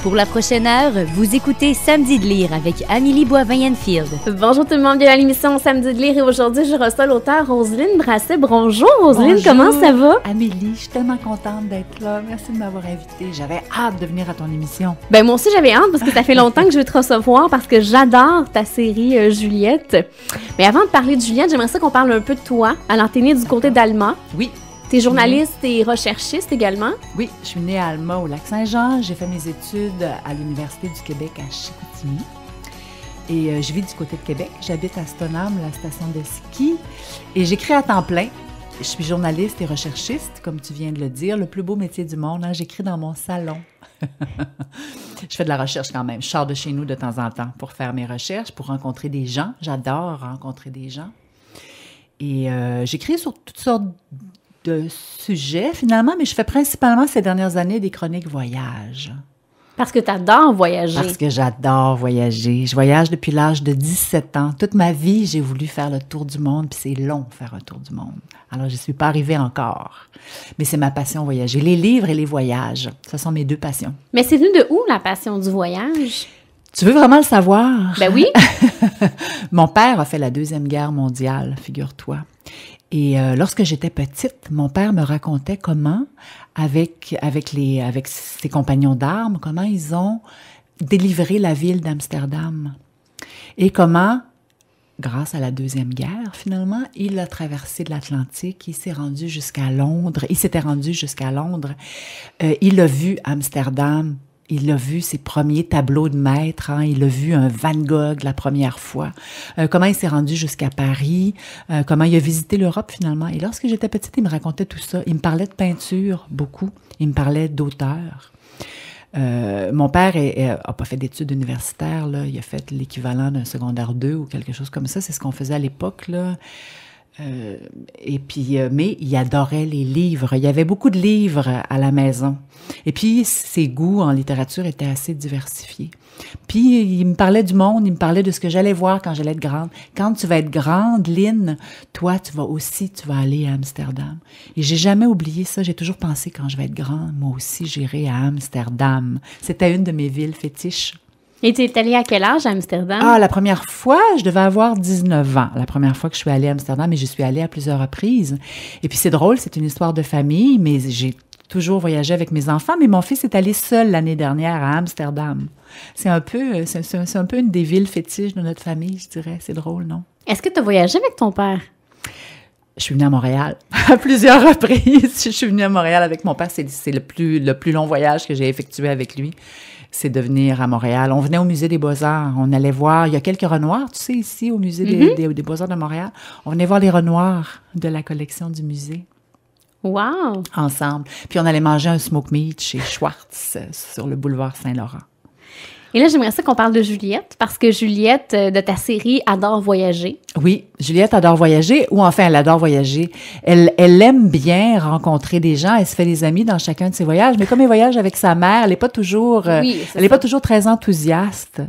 Pour la prochaine heure, vous écoutez Samedi de lire avec Amélie Boivin-Enfield. Bonjour tout le monde, bienvenue à l'émission Samedi de lire et aujourd'hui, je reçois l'auteure Roselyne Brasset. Bonjour Roselyne, Bonjour. Comment ça va? Amélie, je suis tellement contente d'être là. Merci de m'avoir invitée. J'avais hâte de venir à ton émission. Ben moi aussi j'avais hâte parce que ça fait longtemps que je veux te recevoir parce que j'adore ta série Juliette. Mais avant de parler de Juliette, j'aimerais ça qu'on parle un peu de toi. Alors t'es née du côté d'Alma. Oui. T'es journaliste et recherchiste également. Oui, je suis née à Alma, au Lac-Saint-Jean. J'ai fait mes études à l'Université du Québec à Chicoutimi. Et je vis du côté de Québec. J'habite à Stoneham, la station de ski. Et j'écris à temps plein. Je suis journaliste et recherchiste, comme tu viens de le dire. Le plus beau métier du monde, hein? J'écris dans mon salon. Je fais de la recherche quand même. Je sors de chez nous de temps en temps pour faire mes recherches, pour rencontrer des gens. J'adore rencontrer des gens. Et j'écris sur toutes sortes de sujets, finalement, mais je fais principalement ces dernières années des chroniques voyage. Parce que t'adores voyager. Parce que j'adore voyager. Je voyage depuis l'âge de 17 ans. Toute ma vie, j'ai voulu faire le tour du monde, puis c'est long faire un tour du monde. Alors, je ne suis pas arrivée encore. Mais c'est ma passion, voyager. Les livres et les voyages, ce sont mes deux passions. Mais c'est venu de où, la passion du voyage? Tu veux vraiment le savoir? Ben oui. Mon père a fait la Deuxième Guerre mondiale, figure-toi. Et lorsque j'étais petite, mon père me racontait comment, avec ses compagnons d'armes, comment ils ont délivré la ville d'Amsterdam. Et comment, grâce à la Deuxième Guerre, finalement, il a traversé de l'Atlantique, il s'était rendu jusqu'à Londres. Il a vu Amsterdam. Il a vu ses premiers tableaux de maître, hein? Il a vu un Van Gogh la première fois, comment il s'est rendu jusqu'à Paris, comment il a visité l'Europe finalement. Et lorsque j'étais petite, il me racontait tout ça. Il me parlait de peinture beaucoup, il me parlait d'auteurs. Mon père a pas fait d'études universitaires, là. Il a fait l'équivalent d'un secondaire 2 ou quelque chose comme ça. C'est ce qu'on faisait à l'époque, là. Mais il adorait les livres. Il y avait beaucoup de livres à la maison. Et puis, ses goûts en littérature étaient assez diversifiés. Puis, il me parlait du monde, il me parlait de ce que j'allais voir quand j'allais être grande. Quand tu vas être grande, Lynn, toi, tu vas aller à Amsterdam. Et j'ai jamais oublié ça. J'ai toujours pensé, quand je vais être grande, moi aussi, j'irai à Amsterdam. C'était une de mes villes fétiches. Et tu es allée à quel âge à Amsterdam? Ah, la première fois, je devais avoir 19 ans. La première fois que je suis allée à Amsterdam, et je suis allée à plusieurs reprises. Et puis c'est drôle, c'est une histoire de famille, mais j'ai toujours voyagé avec mes enfants, mais mon fils est allé seul l'année dernière à Amsterdam. C'est un peu une des villes fétiches de notre famille, je dirais. C'est drôle, non? Est-ce que tu as voyagé avec ton père? Je suis venue à Montréal à plusieurs reprises. Je suis venue à Montréal avec mon père. C'est le plus long voyage que j'ai effectué avec lui. C'est de venir à Montréal. On venait au Musée des Beaux-Arts. On allait voir, il y a quelques Renoirs, tu sais, ici, au Musée des Beaux-Arts de Montréal. On venait voir les Renoirs de la collection du musée. Wow! Ensemble. Puis on allait manger un smoke meat chez Schwartz sur le boulevard Saint-Laurent. Et là, j'aimerais ça qu'on parle de Juliette, parce que Juliette, de ta série, adore voyager. Oui, Juliette adore voyager, ou enfin, elle adore voyager. Elle aime bien rencontrer des gens, elle se fait des amis dans chacun de ses voyages, mais comme elle voyage avec sa mère, elle n'est pas toujours, pas toujours très enthousiaste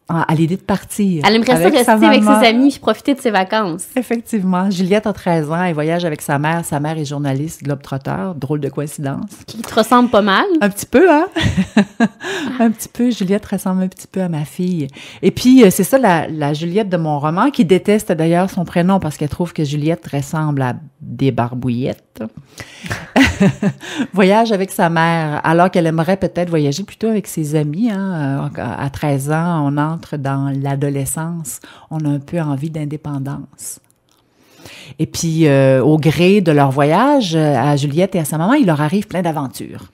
à l'idée de partir. Elle aimerait ça rester avec ses amis et profiter de ses vacances. Effectivement. Juliette a 13 ans, elle voyage avec sa mère. Sa mère est journaliste, globe-trotteur, drôle de coïncidence. Qui te ressemble pas mal. Un petit peu, hein? Un petit peu. Juliette ressemble un petit peu à ma fille. Et puis, c'est ça la Juliette de mon roman, qui déteste d'ailleurs son prénom parce qu'elle trouve que Juliette ressemble à des barbouillettes. Voyage avec sa mère, alors qu'elle aimerait peut-être voyager plutôt avec ses amis. Hein? À 13 ans, on entre dans l'adolescence. On a un peu envie d'indépendance. Et puis, au gré de leur voyage, à Juliette et à sa maman, il leur arrive plein d'aventures.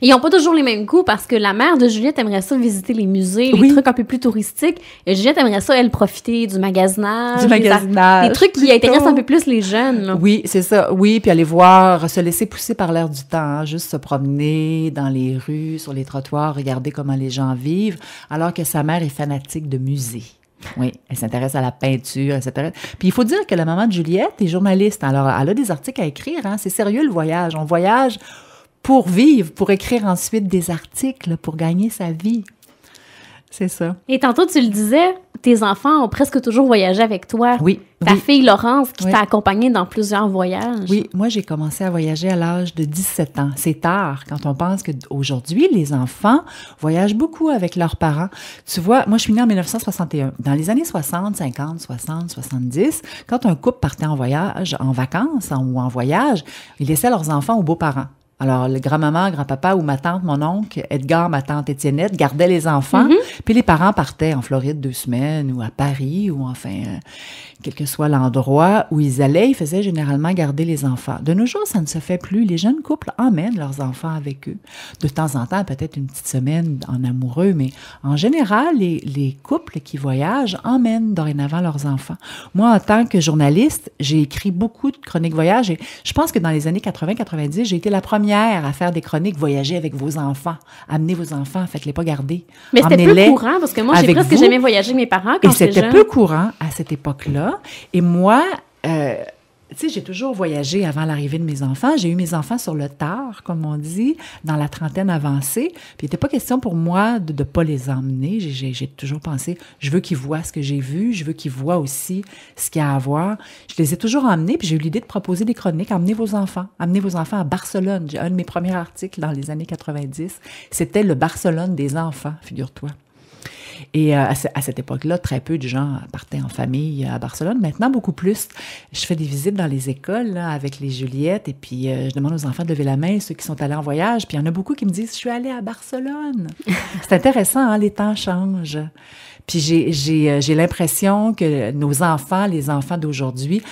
Ils n'ont pas toujours les mêmes goûts parce que la mère de Juliette aimerait ça visiter les musées, les trucs un peu plus touristiques. Et Juliette aimerait ça, elle, profiter du magasinage. Des trucs qui intéressent un peu plus les jeunes. Là. Oui, c'est ça. Oui, puis aller voir, se laisser pousser par l'air du temps. Hein, juste se promener dans les rues, sur les trottoirs, regarder comment les gens vivent, alors que sa mère est fanatique de musées. Oui, elle s'intéresse à la peinture, elle s'intéresse. Puis il faut dire que la maman de Juliette est journaliste. Alors, elle a des articles à écrire. Hein, c'est sérieux, le voyage. On voyage pour vivre, pour écrire ensuite des articles, pour gagner sa vie. C'est ça. Et tantôt, tu le disais, tes enfants ont presque toujours voyagé avec toi. Oui. Ta fille Laurence qui t'a accompagnée dans plusieurs voyages. Oui, moi j'ai commencé à voyager à l'âge de 17 ans. C'est tard quand on pense qu'aujourd'hui, les enfants voyagent beaucoup avec leurs parents. Tu vois, moi je suis née en 1961. Dans les années 60, 50, 60, 70, quand un couple partait en voyage, en vacances ou en voyage, ils laissaient leurs enfants aux beaux-parents. Alors, le grand-maman, grand-papa ou ma tante, mon oncle, Edgar, ma tante Étiennette, gardaient les enfants. Puis les parents partaient en Floride 2 semaines ou à Paris ou enfin, quel que soit l'endroit où ils allaient, ils faisaient généralement garder les enfants. De nos jours, ça ne se fait plus. Les jeunes couples emmènent leurs enfants avec eux. De temps en temps, peut-être une petite semaine en amoureux, mais en général, les couples qui voyagent emmènent dorénavant leurs enfants. Moi, en tant que journaliste, j'ai écrit beaucoup de chroniques voyage et je pense que dans les années 80-90, j'ai été la première à faire des chroniques « Voyager avec vos enfants ». Amenez vos enfants, faites-les pas garder. Mais c'était peu courant, parce que moi, j'ai presque jamais voyagé avec mes parents quand j'étais jeune. Et c'était peu courant à cette époque-là. Et moi, tu sais, j'ai toujours voyagé avant l'arrivée de mes enfants. J'ai eu mes enfants sur le tard, comme on dit, dans la trentaine avancée. Puis il n'était pas question pour moi de ne pas les emmener. J'ai toujours pensé, je veux qu'ils voient ce que j'ai vu, je veux qu'ils voient aussi ce qu'il y a à voir. Je les ai toujours emmenés, puis j'ai eu l'idée de proposer des chroniques. Amenez vos enfants à Barcelone. J'ai un de mes premiers articles dans les années 90. C'était le Barcelone des enfants, figure-toi. Et à cette époque-là, très peu de gens partaient en famille à Barcelone. Maintenant, beaucoup plus. Je fais des visites dans les écoles là, avec les Juliettes et puis je demande aux enfants de lever la main, ceux qui sont allés en voyage. Puis il y en a beaucoup qui me disent « Je suis allée à Barcelone ». C'est intéressant, hein, les temps changent. Puis j'ai l'impression que nos enfants, les enfants d'aujourd'hui,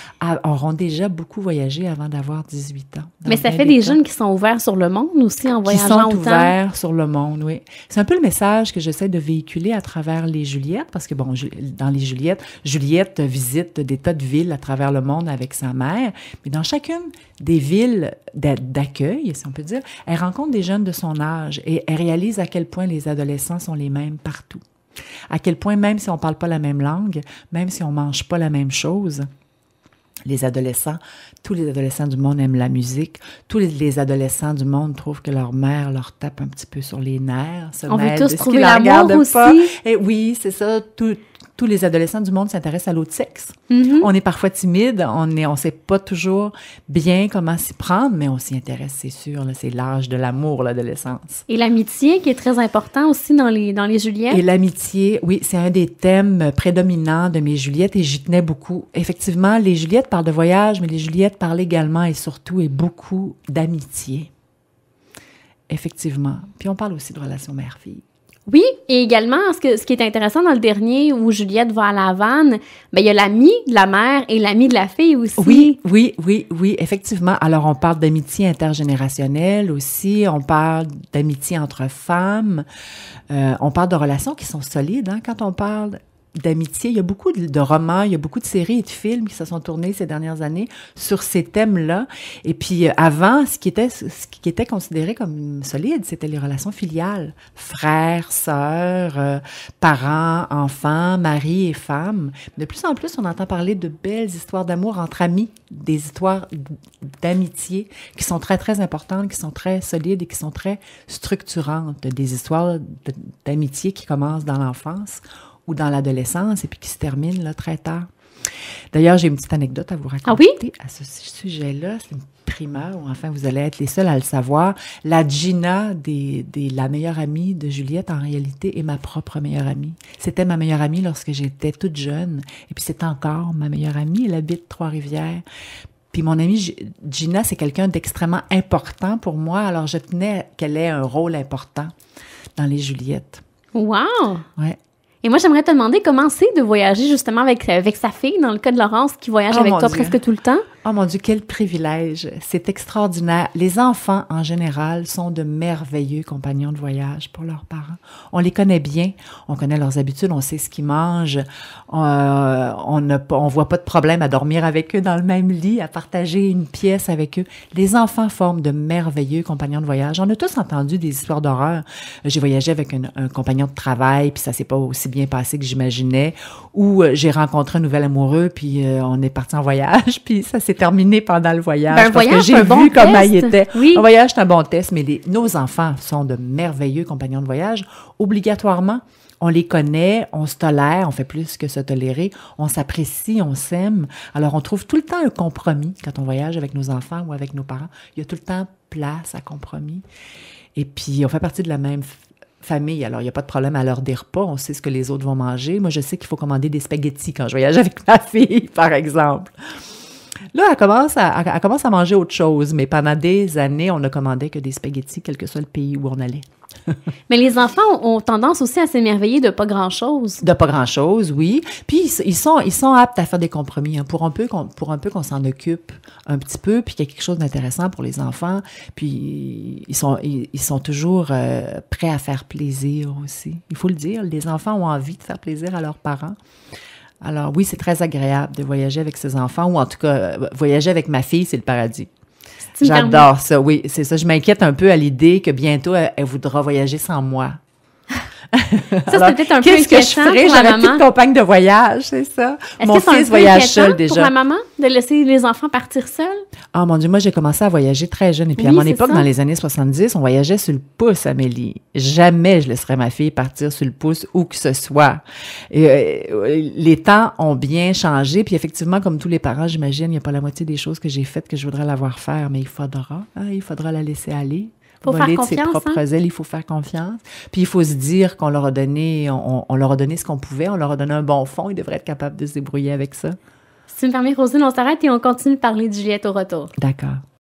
auront déjà beaucoup voyagé avant d'avoir 18 ans. Mais ça fait des jeunes qui sont ouverts sur le monde aussi en voyageant autant. Qui sont ouverts sur le monde, oui. C'est un peu le message que j'essaie de véhiculer à travers les Juliettes, parce que, bon, dans les Juliettes, Juliette visite des tas de villes à travers le monde avec sa mère, mais dans chacune des villes d'accueil, si on peut dire, elle rencontre des jeunes de son âge et elle réalise à quel point les adolescents sont les mêmes partout. À quel point, même si on ne parle pas la même langue, même si on ne mange pas la même chose, tous les adolescents du monde aiment la musique, tous les adolescents du monde trouvent que leur mère leur tape un petit peu sur les nerfs. On veut tous trouver l'amour aussi. Et oui, c'est ça, tous les adolescents du monde s'intéressent à l'autre sexe. Mm-hmm. On est parfois timide, on sait pas toujours bien comment s'y prendre, mais on s'y intéresse, c'est sûr. Là, c'est l'âge de l'amour, l'adolescence. Et l'amitié qui est très important aussi dans les Juliettes. Et l'amitié, oui, c'est un des thèmes prédominants de mes Juliettes et j'y tenais beaucoup. Effectivement, les Juliettes parlent de voyage, mais les Juliettes parlent également et surtout et beaucoup d'amitié. Effectivement. Puis on parle aussi de relations mère-fille. Oui, et également, ce qui est intéressant dans le dernier où Juliette va à La Havane, ben il y a l'ami de la mère et l'ami de la fille aussi. Oui, effectivement. Alors, on parle d'amitié intergénérationnelle aussi, on parle d'amitié entre femmes, on parle de relations qui sont solides, hein, quand on parle d'amitié. Il y a beaucoup de romans, il y a beaucoup de séries et de films qui se sont tournés ces dernières années sur ces thèmes-là. Et puis avant, ce qui était considéré comme solide, c'était les relations filiales. Frères, sœurs, parents, enfants, mari et femme. De plus en plus, on entend parler de belles histoires d'amour entre amis, des histoires d'amitié qui sont très, très importantes, qui sont très solides et qui sont très structurantes. Des histoires d'amitié qui commencent dans l'enfance ou dans l'adolescence, et puis qui se termine là, très tard. D'ailleurs, j'ai une petite anecdote à vous raconter à ce sujet-là. C'est une primeur, ou enfin, vous allez être les seuls à le savoir. La Gina, la meilleure amie de Juliette, en réalité, est ma propre meilleure amie. C'était ma meilleure amie lorsque j'étais toute jeune, et puis c'est encore ma meilleure amie. Elle habite Trois-Rivières. Puis mon amie Gina, c'est quelqu'un d'extrêmement important pour moi, alors je tenais qu'elle ait un rôle important dans les Juliettes. Wow! Ouais. Et moi, j'aimerais te demander comment c'est de voyager justement avec sa fille, dans le cas de Laurence, qui voyage avec toi presque tout le temps. Oh mon Dieu, quel privilège! C'est extraordinaire. Les enfants, en général, sont de merveilleux compagnons de voyage pour leurs parents. On les connaît bien, on connaît leurs habitudes, on sait ce qu'ils mangent, on voit pas de problème à dormir avec eux dans le même lit, à partager une pièce avec eux. Les enfants forment de merveilleux compagnons de voyage. On a tous entendu des histoires d'horreur. J'ai voyagé avec un compagnon de travail, puis ça s'est pas aussi bien passé que j'imaginais, ou j'ai rencontré un nouvel amoureux, puis on est parti en voyage, puis ça s'est c'est terminé pendant le voyage. Ben, parce que j'ai vu comment il était. Oui. Un voyage, c'est un bon test, mais nos enfants sont de merveilleux compagnons de voyage. Obligatoirement, on les connaît, on se tolère, on fait plus que se tolérer, on s'apprécie, on s'aime. Alors, on trouve tout le temps un compromis quand on voyage avec nos enfants ou avec nos parents. Il y a tout le temps place à compromis. Et puis, on fait partie de la même famille. Alors, il n'y a pas de problème à l'heure des repas. On sait ce que les autres vont manger. Moi, je sais qu'il faut commander des spaghettis quand je voyage avec ma fille, par exemple. Là, elle commence à manger autre chose, mais pendant des années, on ne commandait que des spaghettis, quel que soit le pays où on allait. Mais les enfants ont tendance aussi à s'émerveiller de pas grand-chose. De pas grand-chose, oui. Puis, ils sont aptes à faire des compromis, hein, pour un peu qu'on s'en occupe un petit peu, puis qu'il y a quelque chose d'intéressant pour les enfants. Puis, ils sont toujours prêts à faire plaisir aussi. Il faut le dire, les enfants ont envie de faire plaisir à leurs parents. Alors oui, c'est très agréable de voyager avec ses enfants, ou en tout cas, voyager avec ma fille, c'est le paradis. J'adore ça, oui, c'est ça. Je m'inquiète un peu à l'idée que bientôt, elle voudra voyager sans moi. Ça, alors, c'est peut-être un peu inquiétant. Qu'est-ce que je ferais? J'aurais plus de compagne de voyage, c'est ça. Mon fils voyage seul déjà. Pour la maman, de laisser les enfants partir seuls? Ah, mon Dieu, moi, j'ai commencé à voyager très jeune. Et puis, à mon époque, dans les années 70, on voyageait sur le pouce, Amélie. Jamais je laisserais ma fille partir sur le pouce où que ce soit. Et, les temps ont bien changé. Puis, effectivement, comme tous les parents, j'imagine, il n'y a pas la moitié des choses que j'ai faites que je voudrais la voir faire. Mais il faudra la laisser aller. Faut faire confiance, de ses propres ailes, il faut faire confiance. Puis il faut se dire qu'on leur a donné, on leur a donné ce qu'on pouvait, on leur a donné un bon fond, ils devraient être capables de se débrouiller avec ça. Si tu me permets, Rosine, on s'arrête et on continue de parler de Juliette au retour. D'accord.